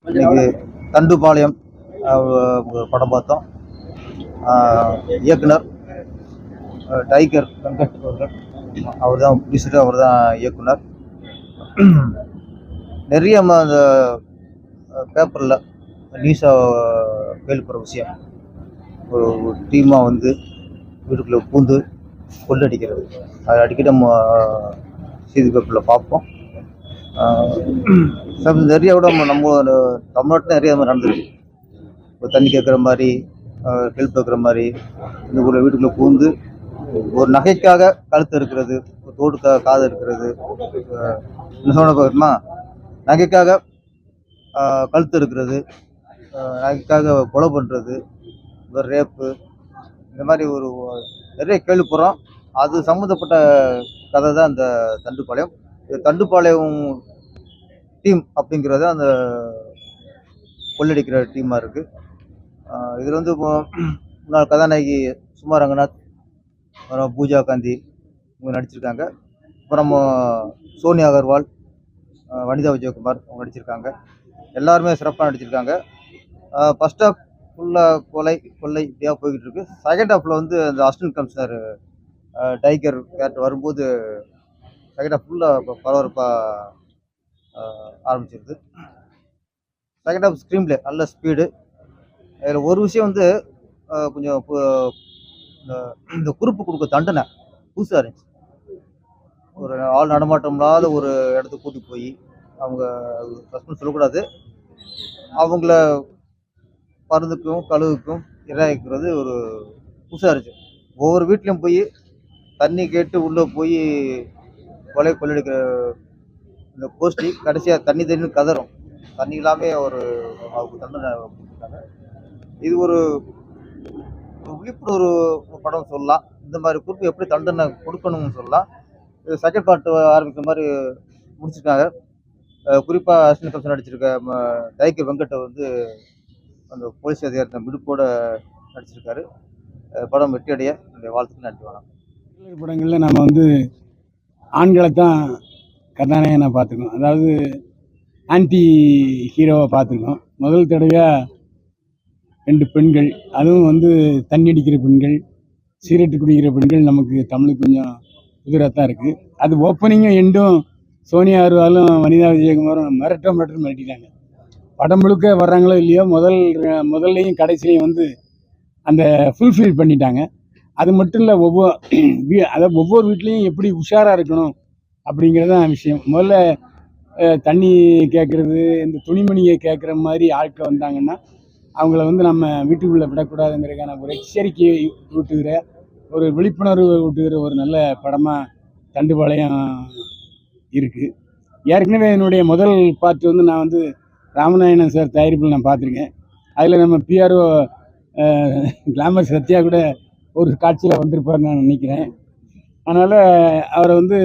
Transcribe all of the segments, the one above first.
இன்னைக்கு தண்டுபாளையம் ஒரு படம் பார்த்தோம். இயக்குனர் டைகர் வெங்கட் அவர்கள், அவர் தான் ப்ரொடியூசர், அவர் தான் இயக்குனர். நிறைய அந்த பேப்பரில் நியூஸாக கேள்விப்படுற விஷயம், ஒரு டீமாக வந்து வீட்டுக்குள்ளே பூந்து கொள்ளடிக்கிறது, அது அடிக்கடி நம்ம செய்தி பேப்பரில் பார்ப்போம். நிறைய விட நம்ம தமிழ்நாட்டில் நிறைய மாதிரி நடந்துருக்கு. இப்போ தண்ணி கேட்குற மாதிரி, ஹெல்ப் கேட்குற மாதிரி, இந்த ஒரு வீட்டுக்குள்ளே பூந்து ஒரு நகைக்காக கழுத்து இருக்கிறது, ஒரு தோடுக்காக காது இருக்கிறது, என்ன சொன்ன பார்க்கணுமா, நகைக்காக கழுத்து இருக்கிறது, நகைக்காக கொலை பண்ணுறது, ஒரு ரேப்பு, இந்த மாதிரி ஒரு நிறைய கேள்விப்படுறோம். அது சம்மந்தப்பட்ட கதை தான் இந்த தண்டுப்பாளையம். தண்டுப்பாளையம் டீம் அப்படிங்கிறத அந்த கொள்ளடிக்கிற டீமாக இருக்குது. இதில் வந்து இப்போ முன்னாள் கதாநாயகி சுமா ரங்கநாத், அப்புறம் பூஜா காந்தி இவங்க நடிச்சிருக்காங்க. அப்புறம் சோனியா அகர்வால், வனிதா விஜயகுமார் அவங்க நடிச்சிருக்காங்க. எல்லாருமே சிறப்பாக நடிச்சிருக்காங்க. ஃபர்ஸ்ட் ஹாஃப் ஃபுல்லாக கொள்ளை இப்படியாக போய்கிட்டு இருக்கு. செகண்ட் ஹாஃபில் வந்து அந்த அசிஸ்டன்ட் கமிஷனர் டைகர் கேரக்டர் வரும்போது செகண்ட் ஹாஃப் ஃபுல்லாக பரபரப்பாக ஆரம்பிச்சிருது. செகண்ட் ஹாஃப் ஸ்க்ரீன் பிளே நல்ல ஸ்பீடு. அதில் ஒரு விஷயம் வந்து கொஞ்சம் இந்த குறுப்பு கொடுக்க தண்டனை புதுசாக இருந்துச்சு. ஒரு ஆள் நடமாட்டம் இல்லாத ஒரு இடத்துக்கு கூட்டி போய் அவங்க சஸ்பென்ஸ் சொல்லக்கூடாது, அவங்கள மருந்துக்கும் கழுவுக்கும் இரையாக்கிறது ஒரு புதுசாக இருந்துச்சு. ஒவ்வொரு வீட்லேயும் போய் தண்ணி கேட்டு உள்ளே போய் கொள்ளடிக்கிற இந்த கோஷ்டி கடைசியாக தண்ணின்னு கதறும். தண்ணி இல்லாமல் அவருக்கு தண்டனை கொடுத்துருக்காங்க. இது ஒரு விழிப்புணர்வு படம் சொல்லலாம். இந்த மாதிரி குறிப்பு எப்படி தண்டனை கொடுக்கணும்னு சொல்லலாம். இது செகண்ட் பார்ட் ஆரம்பிக்கிற மாதிரி முடிச்சிருக்காங்க. குறிப்பாக அசிஸ்டன்ட் கமிஷனர் நடிச்சிருக்க டைகர் வெங்கட்டை வந்து அந்த போலீஸ் அதிகாரி விடுப்போட நடிச்சிருக்காரு. படம் வெற்றியடைய என்னுடைய வாழ்த்துக்கள். நன்றி, வணக்கம். படங்களில் நம்ம வந்து ஆண்களை தான் கதாநாயகனை பார்த்துக்கோம், அதாவது ஆன்டி ஹீரோவை பார்த்துருக்கோம். முதல் தடவையாக 2 பெண்கள், அதுவும் வந்து தண்ணி அடிக்கிற பெண்கள், சிகரெட்டு குடிக்கிற பெண்கள் நமக்கு தமிழுக்கு கொஞ்சம் புதிராக தான் இருக்குது. அது ஓப்பனிங்கும் எண்டும் சோனியா அகர்வாலும் வனிதா விஜயகுமாரும் மிரட்டிட்டாங்க. படம் முழுக்க வர்றாங்களோ இல்லையோ, முதல்லையும் கடைசிலையும் வந்து அந்த ஃபுல்ஃபில் பண்ணிட்டாங்க. அது மட்டும் இல்லை, ஒவ்வொரு வீட்லேயும் எப்படி உஷாராக இருக்கணும் அப்படிங்கிறது தான் விஷயம். முதல்ல தண்ணி கேட்குறது, இந்த துணிமணியை கேட்குற மாதிரி ஆட்கள் வந்தாங்கன்னா அவங்கள வந்து நம்ம வீட்டுக்குள்ளே விடக்கூடாதுங்கிறதுக்கான ஒரு எச்சரிக்கையை ஊட்டுகிற, ஒரு விழிப்புணர்வு ஊட்டுகிற ஒரு நல்ல படமாக தண்டுபாளையம் இருக்குது. ஏற்கனவே என்னுடைய முதல் பார்ட் வந்து நான் வந்து ராமநாயணன் சார் தயாரிப்பில் நான் பார்த்துருக்கேன். அதில் நம்ம பிஆர்ஓ கிளாமர் சத்யா கூட ஒரு காட்சியில் வந்திருப்பார் நான் நினைக்கிறேன். அதனால் அவரை வந்து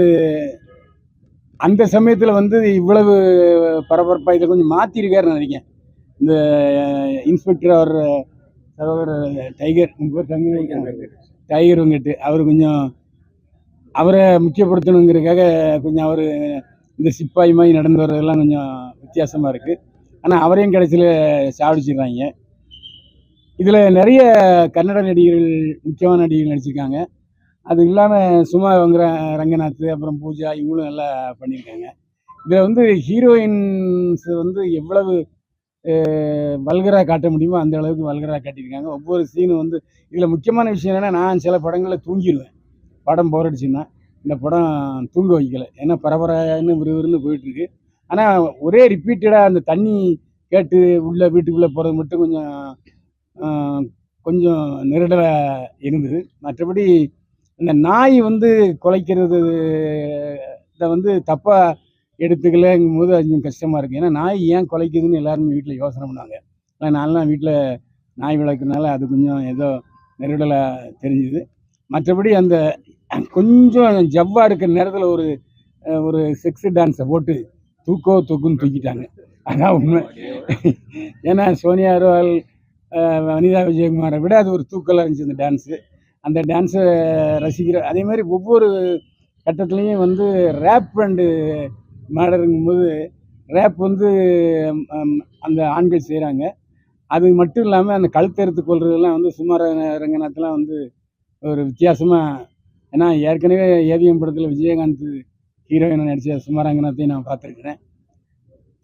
அந்த சமயத்தில் வந்து இவ்வளவு பரபரப்பாக இதை கொஞ்சம் மாற்றிருக்காருன்னு நினைக்கிறேன். இந்த இன்ஸ்பெக்டர் அவர் சகோதரர் டைகர் வெங்கட் அவர் கொஞ்சம் அவரை முக்கியப்படுத்தணுங்கிறதுக்காக கொஞ்சம் அவர் இந்த சிப்பாய் மாதிரி நடந்து வர்றதெல்லாம் கொஞ்சம் வித்தியாசமாக இருக்குது. ஆனால் அவரையும் கடைசியில் சாவடிச்சிடுறாங்க. இதில் நிறைய கன்னட நடிகர்கள், முக்கியமான நடிகர்கள் நடிச்சிருக்காங்க. அது இல்லாமல் சுமா ரங்கநாத், அப்புறம் பூஜா, இவங்களும் நல்லா பண்ணியிருக்காங்க. இதில் வந்து ஹீரோயின்ஸ் வந்து எவ்வளவு வல்கராக காட்ட முடியுமோ அந்த அளவுக்கு வல்கராக காட்டியிருக்காங்க. ஒவ்வொரு சீனும் வந்து இதில் முக்கியமான விஷயம் என்னென்னா, நான் சில படங்களில் தூங்கிடுவேன். படம் போர் அடிச்சுன்னா இந்த படம் தூங்க வைக்கலை. ஏன்னா பரபரன்னு விறுவிறுன்னு போயிட்டுருக்கு. ஆனால் ஒரே ரிப்பீட்டடாக அந்த தண்ணி கேட்டு வீட்டுக்குள்ளே போகிறது மட்டும் கொஞ்சம் நெருடலாக இருந்தது. மற்றபடி இந்த நாய் வந்து குலைக்கிறது இதை வந்து தப்பாக எடுத்துக்கலங்கும் போது அது கொஞ்சம் கஷ்டமாக இருக்குது. ஏன்னா நாய் ஏன் குலைக்குதுன்னு எல்லாருமே வீட்டில் யோசனை பண்ணாங்க. ஆனால் நான்லாம் வீட்டில் நாய் வளர்க்குறதுனால அது கொஞ்சம் ஏதோ நெருடலாக தெரிஞ்சுது. மற்றபடி அந்த கொஞ்சம் ஜவ்வாக இருக்கிற நேரத்தில் ஒரு செக்ஸு டான்ஸை போட்டு தூக்குன்னு தூக்கிட்டாங்க. அதான் உண்மை. ஏன்னா சோனியா அகர்வால், வனிதா விஜயகுமாரை விட அது ஒரு தூக்கலாக இருந்துச்சு அந்த டான்ஸு. அந்த டான்ஸை ரசிக்கிற அதே மாதிரி ஒவ்வொரு கட்டத்துலேயும் வந்து ரேப் அண்டு மேடருங்கும்போது ரேப் வந்து அந்த ஆண்கள் செய்கிறாங்க. அது மட்டும் இல்லாமல் அந்த கழுத்தறுத்து கொள்றதெல்லாம் வந்து சுமார் ரங்கநாத்லாம் வந்து ஒரு வித்தியாசமாக. ஏன்னா ஏற்கனவே ஏவிஎம் படத்தில் விஜயகாந்த் ஹீரோயினை நடித்த சுமார் ரங்கநாத்தையும் நான் பார்த்துருக்குறேன்.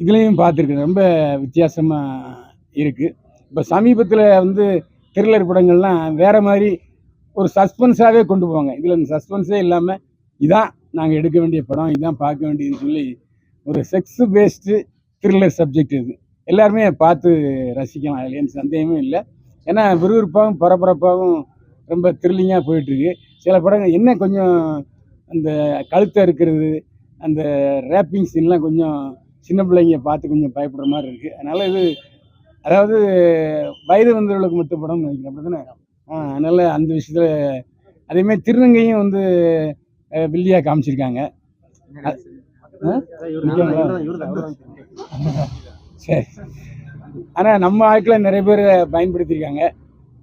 இதுலேயும் பார்த்துருக்குறேன். ரொம்ப வித்தியாசமாக இருக்குது. இப்போ சமீபத்தில் வந்து த்ரில்லர் படங்கள்லாம் வேறு மாதிரி ஒரு சஸ்பென்ஸாகவே கொண்டு போவாங்க. இதில் இந்த சஸ்பென்ஸே இல்லாமல் இதான் நாங்கள் எடுக்க வேண்டிய படம், இதான் பார்க்க வேண்டியதுன்னு சொல்லி ஒரு செக்ஸ் பேஸ்டு த்ரில்லர் சப்ஜெக்ட் இது. எல்லாருமே பார்த்து ரசிக்கலாம், அதில் எந்த சந்தேகமும் இல்லை. ஏன்னா விறுவிறுப்பாகவும் பரபரப்பாகவும் ரொம்ப த்ரில்லிங்காக போயிட்டுருக்கு. சில படங்கள் என்ன கொஞ்சம் அந்த கழுத்தை இருக்கிறது, அந்த ரேப்பிங் சீன்லாம் கொஞ்சம் சின்ன பிள்ளைங்க பார்த்து கொஞ்சம் பயப்படுற மாதிரி இருக்குது. அதனால் இது அதாவது வயது வந்தவர்களுக்கு மட்டும் படம்னு நினைக்கிறேன், அப்படி தானே? அதனால் அந்த விஷயத்தில் அதேமாதிரி திருநங்கையும் வந்து வில்லியாக காமிச்சிருக்காங்க. சரி, ஆனால் நம்ம ஆட்களை நிறைய பேர் பயன்படுத்தியிருக்காங்க.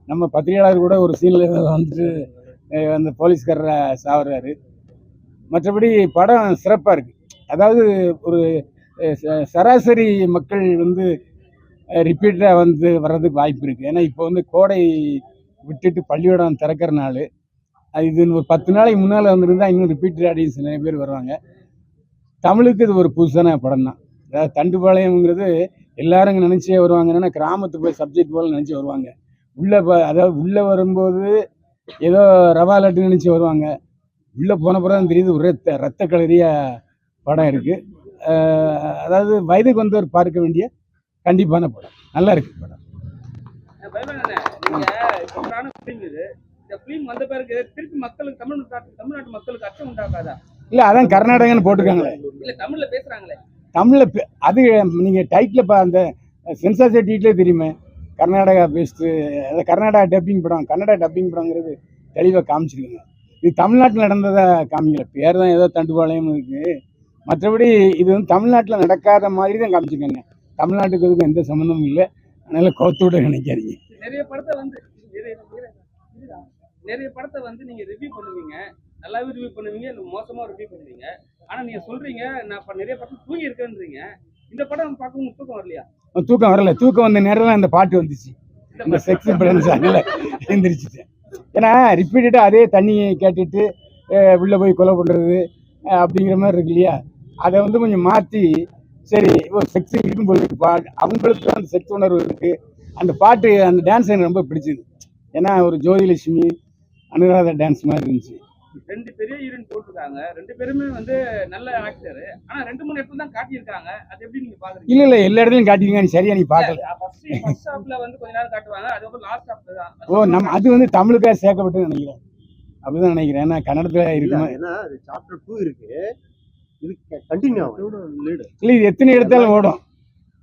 நம்ம பத்திரிகையாளர் கூட ஒரு சீனில் வந்துட்டு அந்த போலீஸ்காரரை சாவறாரு. மற்றபடி படம் சிறப்பாக இருக்குது. அதாவது ஒரு சராசரி மக்கள் வந்து ரிப்பீட்டாக வந்து வர்றதுக்கு வாய்ப்பு இருக்குது. ஏன்னா இப்போ வந்து கோடை விட்டுட்டு பள்ளிக்கூடம் திறக்கிற நாள். இது ஒரு 10 நாளைக்கு முன்னால் வந்துருந்தால் இன்னும் ரிப்பீட்டட் ஆடியன்ஸ் நிறைய பேர் வருவாங்க. தமிழுக்கு இது ஒரு புதுசான படம் தான். அதாவது தண்டுபாளையம்ங்கிறது எல்லாரும் இங்கே நினச்சே வருவாங்க. என்னென்னா கிராமத்துக்கு போய் சப்ஜெக்ட் போல் நினச்சி வருவாங்க. அதாவது உள்ளே வரும்போது ஏதோ ரவா லட்டு நினச்சி வருவாங்க. உள்ளே போன பிறகு தான் தெரியுது ஒரு ரத்த களரியாக படம் இருக்குது. அதாவது வயதுக்கு வந்தவர் பார்க்க வேண்டிய கண்டிப்பான படம். நல்லா இருக்குது படம். இல்லை, அதான் கர்நாடகான்னு போட்டிருக்காங்களே. தமிழில் அது நீங்கள் டைட்டில் அந்த சென்சார் சர்டிஃபிகேட்லேயே தெரியுமே, கர்நாடகா பேஸ்டு. அதாவது கர்நாடகா டப்பிங் படம், கன்னடா டப்பிங் படங்கிறது தெளிவாக காமிச்சிருக்குங்க. இது தமிழ்நாட்டில் நடந்ததை காமிக்கல. பேர் தான் ஏதோ தண்டுபாளையம் இருக்குது. மற்றபடி இது வந்து தமிழ்நாட்டில் நடக்காத மாதிரி தான் காமிச்சிருக்காங்க. தமிழ்நாட்டுக்கு இதுக்கு எந்த சம்மந்தமும் இல்லை. அதனால் கோத்தோட நினைக்காதீங்க. நிறைய படத்தை வந்து நீங்க ரிவ்யூ பண்ணுவீங்க, நல்லாவே ரிவ்யூ பண்ணுவீங்க, இல்லை மோசமா ரிவ்யூ பண்ணுவீங்க. ஆனா நீங்க சொல்றீங்க நான் இப்ப நிறைய படம் தூங்கி இருக்கேன்றீங்க. இந்த படம் பார்க்கவும் தூக்கம் வரலையா? தூக்கம் வரல. தூக்கம் வந்த நேரம் இந்த பாட்டு வந்துச்சு, இந்த செக்ஸ் படம். எழுந்திரிச்சிட்டேன். ஏன்னா ரிப்பீட்டடாக அதே தண்ணியை கேட்டுட்டு உள்ளே போய் கொலை பண்ணுறது அப்படிங்கிற மாதிரி இருக்கு இல்லையா? அதை வந்து கொஞ்சம் மாற்றி, சரி ஒரு செக்ஸ் இருக்குன்னு போய் அவங்களுக்கு அந்த செக்ஸ் உணர்வு இருக்குது. அந்த பாட்டு, அந்த டான்ஸ் எனக்கு ரொம்ப பிடிச்சிது. ஏன்னா ஒரு ஜோதிலட்சுமி அனுராதா டான்ஸ் மாதிரி இருந்துச்சு. 2 பெரிய ஹீரோயின் போட்டுருக்காங்க. 2 பேருமே வந்து நல்ல ஆக்டர். ஆனா 2-3 இடத்துல தான் காட்டியிருக்காங்க. அது எப்படி நீங்க பாக்குறீங்க? இல்ல எல்லா இடத்துலயும் காட்டிருக்காங்க. சரியா நீ பார்க்கல. ஃபர்ஸ்ட் ஹாஃப்ல வந்து கொஞ்ச நேரம் காட்டுவாங்க, அதுக்கப்புறம் லாஸ்ட் ஹாஃப்ல தான். ஓ, நம்ம அது வந்து தமிழுக்காக சேர்க்கப்பட்டு நினைக்கிறேன். அப்படிதான் நினைக்கிறேன். ஏன்னா கன்னடத்துல இருக்குமா? ஏன்னா சாப்டர் 2 இருக்கு, இது கண்டினியூ ஆகும். இல்லை, இது எத்தனை இடத்தாலும் ஓடும்.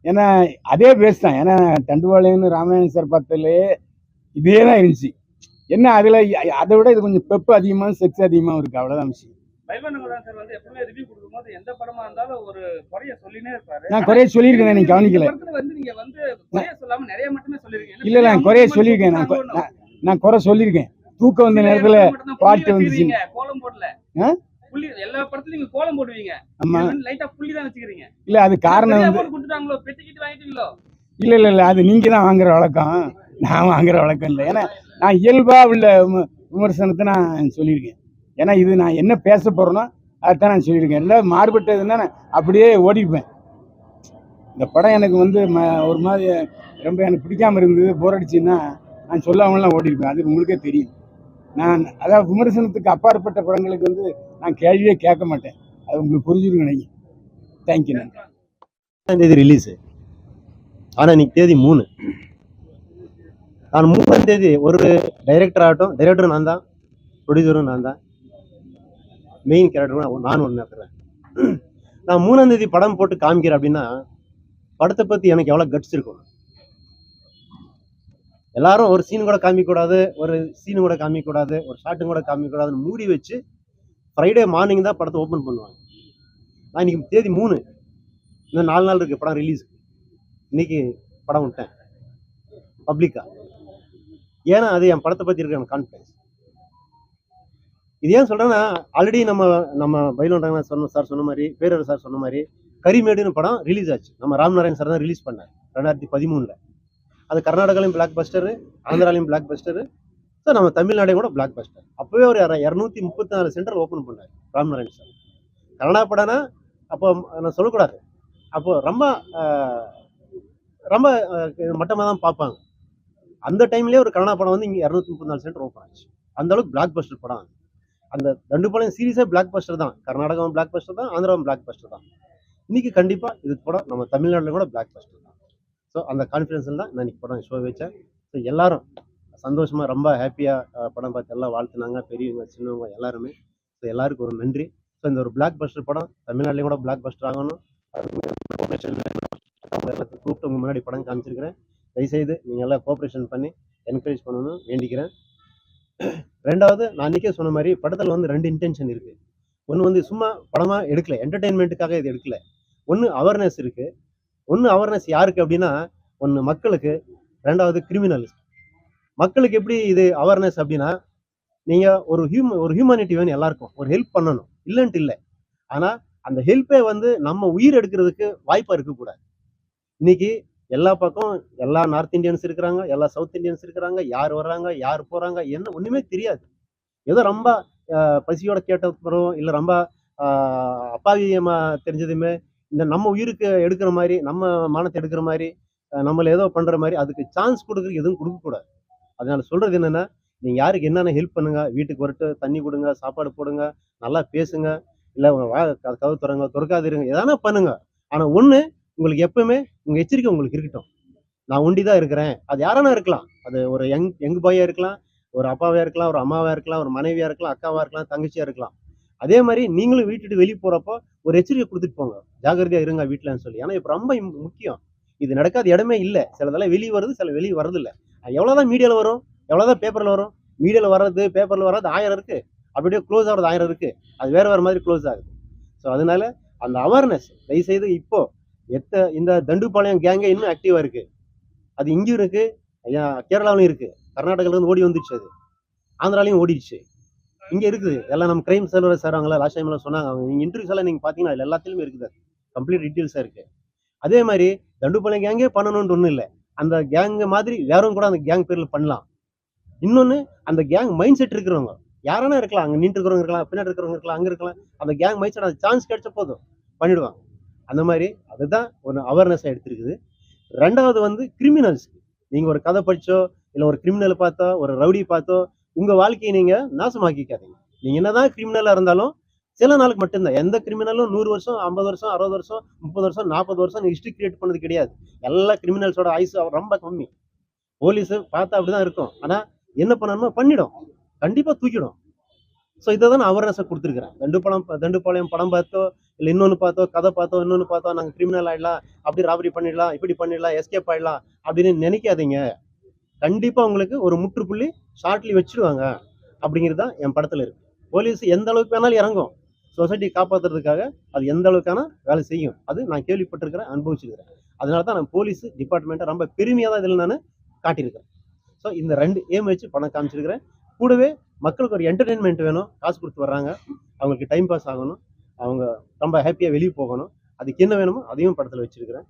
ஏன்னா அதே பேஸ் தான். ஏன்னா தண்டுபாளையம்னு ராமநாதன் சார் பார்த்ததுலே இதே தான் இருந்துச்சு. என்ன அதில் அதை விட இது கொஞ்சம் பெப்பு அதிகமாக, செக்ஸ் அதிகமாக இருக்குது. அவ்வளோதான் விஷயம். பைல்வான் சார் வந்து எப்பவுமே ரிவ்யூ கொடுக்கும்போது எந்த படமா இருந்தாலும் ஒரு குறைய சொல்லினே இருப்பாரு. நான் குறைய சொல்லியிருக்கேன், நீ கவனிக்கல. வந்து நீங்க வந்து குறைய சொல்லாம நிறைய மட்டுமே சொல்லிருக்கீங்க. இல்லை, நான் குறைய சொல்லியிருக்கேன். நான் குறை சொல்லியிருக்கேன். தூக்கம் வந்த நேரத்தில் பாட்டு வந்துச்சு. கோலம் போடல, புள்ளி எல்லா படத்துலயும் நீங்க கோலம் போடுவீங்க. ஆமா, லைட்டா புள்ளி தான் வச்சுக்கிறீங்க. இல்ல அது காரணம் வந்து கொடுத்துட்டாங்களோ, பெட்டிக்கிட்டு வாங்கிட்டீங்களோ? இல்ல அது நீங்க தான் வாங்குற வழக்கம், நான் வாங்குற வழக்கம் இல்லை. ஏன்னா நான் இயல்பா உள்ள விமர்சனத்தை நான் சொல்லியிருக்கேன். ஏன்னா இது நான் என்ன பேச போறேனோ அதுதான் நான் சொல்லியிருக்கேன். ரெண்டாவது மாறுபட்டதுன்னா நான் அப்படியே ஓடிப்பேன். இந்த படம் எனக்கு வந்து ஒரு மாதிரி ரொம்ப எனக்கு பிடிக்காம இருந்தது, போர் அடிச்சுன்னா நான் சொல்லாமலாம் ஓடிருப்பேன். அது உங்களுக்கே தெரியும். நான் அதாவது விமர்சனத்துக்கு அப்பாற்பட்ட படங்களுக்கு வந்து நான் கேள்வியே கேட்க மாட்டேன். அது உங்களுக்கு புரிஞ்சுன்னு நினைக்கிறேன். தேங்க்யூ. நான் தேதி ரிலீஸு, ஆனால் இன்னைக்கு தேதி 3. நான் 3ஆம் தேதி ஒரு டைரக்டர் ஆகட்டும், டைரக்டரும் நான் தான், ப்ரொடியூசரும் நான் தான், மெயின் கேரக்டரும் நான் ஒன்று இருக்கிறேன். நான் 3ஆம் தேதி படம் போட்டு காமிக்கிறேன் அப்படின்னா படத்தை பற்றி எனக்கு எவ்வளோ கட்ஸ் இருக்கும். எல்லாரும் ஒரு சீன் கூட காமிக்கக்கூடாது, ஒரு சீனு கூட காமிக்கக்கூடாது, ஒரு ஷாட்டும் கூட காமிக்கக்கூடாதுன்னு மூடி வச்சு ஃப்ரைடே மார்னிங் தான் படத்தை ஓப்பன் பண்ணுவாங்க. நான் இன்னைக்கு தேதி 3, இன்னும் 4 நாள் இருக்குது படம் ரிலீஸ். இன்னைக்கு படம் விட்டேன் பப்ளிக்கா. ஏன்னா அது என் படத்தை பற்றி இருக்கிற எனக்கு கான்ஃபிடன்ஸ். இது ஏன் சொல்கிறேன்னா, ஆல்ரெடி நம்ம பைல்வான் சார் சொன்ன மாதிரி, பேரர் சார் சொன்ன மாதிரி கரிமேடுன்னு படம் ரிலீஸ் ஆச்சு. நம்ம ராம்நாராயண் சார் தான் ரிலீஸ் பண்ணார் 2013. அது கர்நாடகாலையும் பிளாக் பஸ்டரு, ஆந்திராலையும் பிளாக் பஸ்டரு, ஸோ நம்ம தமிழ்நாடையும் கூட பிளாக் பஸ்டர். அப்போவே ஒரு 234 சென்டர் ஓப்பன் பண்ணார் ராம்நாராயண் சார். கன்னடா படம்னா அப்போ நான் சொல்லக்கூடாது, அப்போ ரொம்ப ரொம்ப மட்டமாக தான் பார்ப்பாங்க. அந்த டைம்லேயே ஒரு கன்னடா படம் வந்து இங்கே 234 சென்டர் ஓப்பன் ஆச்சு. அந்த அளவுக்கு பிளாக் பஸ்டர் படம். அந்த தண்டுபாளையம் சீரீஸே பிளாக் பஸ்டர் தான். கர்நாடகாவும் பிளாக் பஸ்டர் தான், ஆந்திராவும் பிளாக் பஸ்டர் தான். இன்னைக்கு கண்டிப்பாக இது படம் நம்ம தமிழ்நாட்டில் கூட பிளாக் பஸ்டர் தான். ஸோ அந்த கான்ஃபிடன்ஸில் தான் நான் இன்னைக்கு படம் ஷோ வச்சேன். ஸோ எல்லாரும் சந்தோஷமாக ரொம்ப ஹாப்பியாக படம் பார்த்து எல்லாம் வாழ்த்துனாங்க, பெரியவங்க சின்னவங்க எல்லாருமே. ஸோ எல்லாருக்கும் ஒரு நன்றி. ஸோ இந்த ஒரு பிளாக் பஸ்டர் படம் தமிழ்நாட்டிலையும் கூட பிளாக் பஸ்டர் ஆகணும். கூப்பிட்டு உங்கள் முன்னாடி படம் காமிச்சிருக்கிறேன். தயவுசெய்து நீங்கள் எல்லாம் கோஆப்ரேஷன் பண்ணி என்கரேஜ் பண்ணணும்னு வேண்டிக்கிறேன். ரெண்டாவது, நான் அன்றைக்கே சொன்ன மாதிரி படத்தில் வந்து 2 இன்டென்ஷன் இருக்குது. ஒன்று வந்து சும்மா படமாக எடுக்கல, என்டர்டெயின்மெண்ட்டுக்காக இது எடுக்கல. ஒன்று அவேர்னஸ் இருக்குது. ஒன்று அவேர்னஸ் யாருக்கு அப்படின்னா, ஒன்று மக்களுக்கு, ரெண்டாவது கிரிமினல்ஸ். மக்களுக்கு எப்படி இது அவேர்னஸ் அப்படின்னா, நீங்கள் ஒரு ஹியூமனிட்டி வேணும் எல்லாருக்கும், ஒரு ஹெல்ப் பண்ணணும், இல்லைன்ட்டு இல்லை. ஆனால் அந்த ஹெல்ப்பே வந்து நம்ம உயிர் எடுக்கிறதுக்கு வாய்ப்பாக இருக்கக்கூடாது. இன்னைக்கு எல்லா பக்கம் எல்லா நார்த் இந்தியன்ஸ் இருக்கிறாங்க, எல்லா சவுத் இந்தியன்ஸ் இருக்கிறாங்க, யார் வர்றாங்க யார் போகிறாங்க என்ன ஒன்றுமே தெரியாது. ஏதோ ரொம்ப பசியோட கேட்டப்புறம் இல்லை ரொம்ப அப்பாவியமாக தெரிஞ்சதுமே இந்த நம்ம உயிருக்கு எடுக்கிற மாதிரி, நம்ம மானத்தை எடுக்கிற மாதிரி, நம்மளை ஏதோ பண்ணுற மாதிரி அதுக்கு சான்ஸ் கொடுக்குறதுக்கு எதுவும் கொடுக்கக்கூடாது. அதனால சொல்கிறது என்னென்னா, நீங்கள் யாருக்கு என்னென்ன ஹெல்ப் பண்ணுங்க, வீட்டுக்கு வரட்டு தண்ணி கொடுங்க, சாப்பாடு போடுங்க, நல்லா பேசுங்க, இல்லை கதவு திறங்க, திறக்காதிருங்க, எதனா பண்ணுங்க. ஆனால் ஒன்று, உங்களுக்கு எப்பவுமே உங்கள் எச்சரிக்கை உங்களுக்கு இருக்கட்டும். நான் ஒண்டி தான் இருக்கிறேன். அது யாரானா இருக்கலாம். அது ஒரு யங் பாயாக இருக்கலாம், ஒரு அப்பாவாக இருக்கலாம், ஒரு அம்மாவாக இருக்கலாம், ஒரு மனைவியாக இருக்கலாம், அக்காவாக இருக்கலாம், தங்கச்சியாக இருக்கலாம். அதே மாதிரி நீங்களும் வீட்டுட்டு வெளியே போகிறப்போ ஒரு எச்சரிக்கை கொடுத்துட்டு போங்க, ஜாகிரதையாக இருங்க வீட்டில்னு சொல்லி. ஏன்னா இப்போ ரொம்ப முக்கியம். இது நடக்காத இடமே இல்லை. சிலதெல்லாம் வெளியே வருது, சில வெளியே வரதில்லை. எவ்வளோதான் மீடியாவில் வரும், எவ்வளோதான் பேப்பரில் வரும். மீடியாவில் வர்றது, பேப்பரில் வர்றது 1000 இருக்குது. அப்படியே க்ளோஸ் ஆகிறது 1000 இருக்குது. அது வேறு மாதிரி க்ளோஸ் ஆகுது. ஸோ அதனால அந்த அவேர்னஸ் தயவுசெய்து இப்போ இந்த தண்டுபாளையம் கேங்கே இன்னும் ஆக்டிவாக இருக்குது. அது இங்கேயும் இருக்குது, கேரளாவிலும் இருக்குது, கர்நாடகாவிலேருந்து ஓடி வந்துடுச்சு, அது ஆந்திராலையும் ஓடிடுச்சு, இங்கே இருக்குது. எல்லாம் நம்ம கிரைம் சர்வர் சார் அவங்கள லாஸ்ட் டைமில் சொன்னாங்க. அவங்க இன்டர்வியூஸ் எல்லாம் நீங்கள் பார்த்தீங்கன்னா அதில் எல்லாத்துலேயுமே இருக்குது, கம்ப்ளீட் டீட்டெயில்ஸாக இருக்குது. அதே மாதிரி தண்டுபாளையம் கேங்கே பண்ணணும்னு ஒன்றும் இல்லை. அந்த கேங்கு மாதிரி வேறவங்க கூட அந்த கேங் பேரில் பண்ணலாம். இன்னொன்று, அந்த கேங் மைண்ட் செட் இருக்கிறவங்க யாரானா இருக்கலாம், அங்கே நின்று இருக்கிறவங்க இருக்கலாம், பின்னாடி இருக்கிறவங்க இருக்கலாம், அங்கே இருக்கலாம். அந்த கேங் மைண்ட் செட், அந்த சான்ஸ் கிடைச்ச போதும் பண்ணிடுவாங்க. அந்த மாதிரி அதுதான் ஒரு அவேர்னஸாக எடுத்துருக்குது. ரெண்டாவது வந்து கிரிமினல்ஸ். நீங்கள் ஒரு கதை படித்தோ இல்லை ஒரு கிரிமினலை பார்த்தோ ஒரு ரவுடி பார்த்தோ உங்கள் வாழ்க்கையை நீங்கள் நாசமாக்கிக்காதீங்க. நீங்கள் என்னதான் கிரிமினலாக இருந்தாலும் சில நாளுக்கு மட்டும்தான். எந்த கிரிமினலும் 100 வருஷம் 50 வருஷம் 60 வருஷம் 30 வருஷம் 40 வருஷம் ஹிஸ்ட்ரி கிரியேட் பண்ணது கிடையாது. எல்லா கிரிமினல்ஸோட ஆயுசு ரொம்ப கம்மி. போலீஸு பார்த்தா அப்படிதான் இருக்கும். ஆனால் என்ன பண்ணணுமோ பண்ணிடும், கண்டிப்பாக தூக்கிடும். ஸோ இதை தான் நான் அவேர்னஸை கொடுத்துருக்குறேன். தண்டுபாளையம் படம் பார்த்தோ இல்லை இன்னொன்று பார்த்தோ, கதை பார்த்தோ, இன்னொன்று பார்த்தோ நாங்கள் கிரிமினல் ஆகிடலாம், அப்படி ராபரி பண்ணிடலாம், இப்படி பண்ணிடலாம், எஸ்கேப் ஆகிடலாம் அப்படின்னு நினைக்காதீங்க. கண்டிப்பாக உங்களுக்கு ஒரு முற்றுப்புள்ளி ஷார்ட்லி வச்சுருவாங்க. அப்படிங்கிறது தான் என் படத்தில் இருக்குது. போலீஸ் எந்த அளவுக்கு வேணாலும் இறங்கும், சொசைட்டியை காப்பாற்றுறதுக்காக அது எந்த அளவுக்கான வேலை செய்யும். அது நான் கேள்விப்பட்டிருக்கிறேன், அனுபவிச்சிருக்கிறேன். அதனால தான் நான் போலீஸ் டிபார்ட்மெண்ட்டை ரொம்ப பெருமையாக தான் இதில் நான் காட்டியிருக்கிறேன். ஸோ இந்த 2 ஏம் வச்சு படம் காமிச்சிருக்கிறேன். கூடவே மக்களுக்கு ஒரு என்டர்டெயின்மெண்ட் வேணும், காசு கொடுத்து வர்றாங்க, அவங்களுக்கு டைம் பாஸ் ஆகணும், அவங்க ரொம்ப ஹாப்பியாக வெளியே போகணும், அதுக்கு என்ன வேணுமோ அதையும் படத்தில் வச்சுருக்கிறேன்.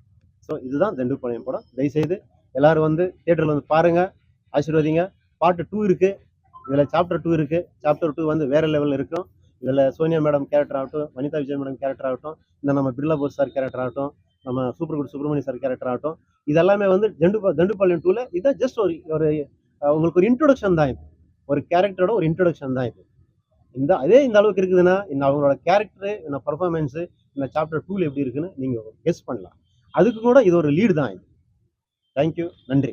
ஸோ இதுதான் தண்டுபாளையம் படம். தயவுசெய்து எல்லோரும் வந்து தியேட்டரில் வந்து பாருங்கள், ஆசீர்வதிங்க. பார்ட் 2 இருக்குது, இதில் சாப்டர் 2 இருக்குது. சாப்டர் 2 வந்து வேறு லெவலில் இருக்கும். இதில் சோனியா மேடம் கேரக்டர் ஆகட்டும், வனிதா விஜய் மேடம் கேரக்டர் ஆகட்டும், இந்த நம்ம பிர்லா போஸ் சார் கேரக்டர் ஆகட்டும், நம்ம சூப்பர் சுப்பிரமணிய சார் கேரக்டர் ஆகட்டும், இதெல்லாமே வந்து தண்டுபாளையம் 2ல் இதான் ஜஸ்ட் ஒரு உங்களுக்கு ஒரு இன்ட்ரோடக்ஷன் தான். இது ஒரு கேரக்டரோட ஒரு இன்ட்ரோடக்ஷன் தான். இது இந்த அளவுக்கு இருக்குதுன்னா இந்த அவங்களோட கேரக்டரு, இந்த பர்ஃபார்மன்ஸு இந்த சாப்டர் 2ல் எப்படி இருக்குன்னு நீங்கள் கெஸ் பண்ணலாம். அதுக்கு கூட இது ஒரு லீடு தான். இது தேங்க்யூ, நன்றி.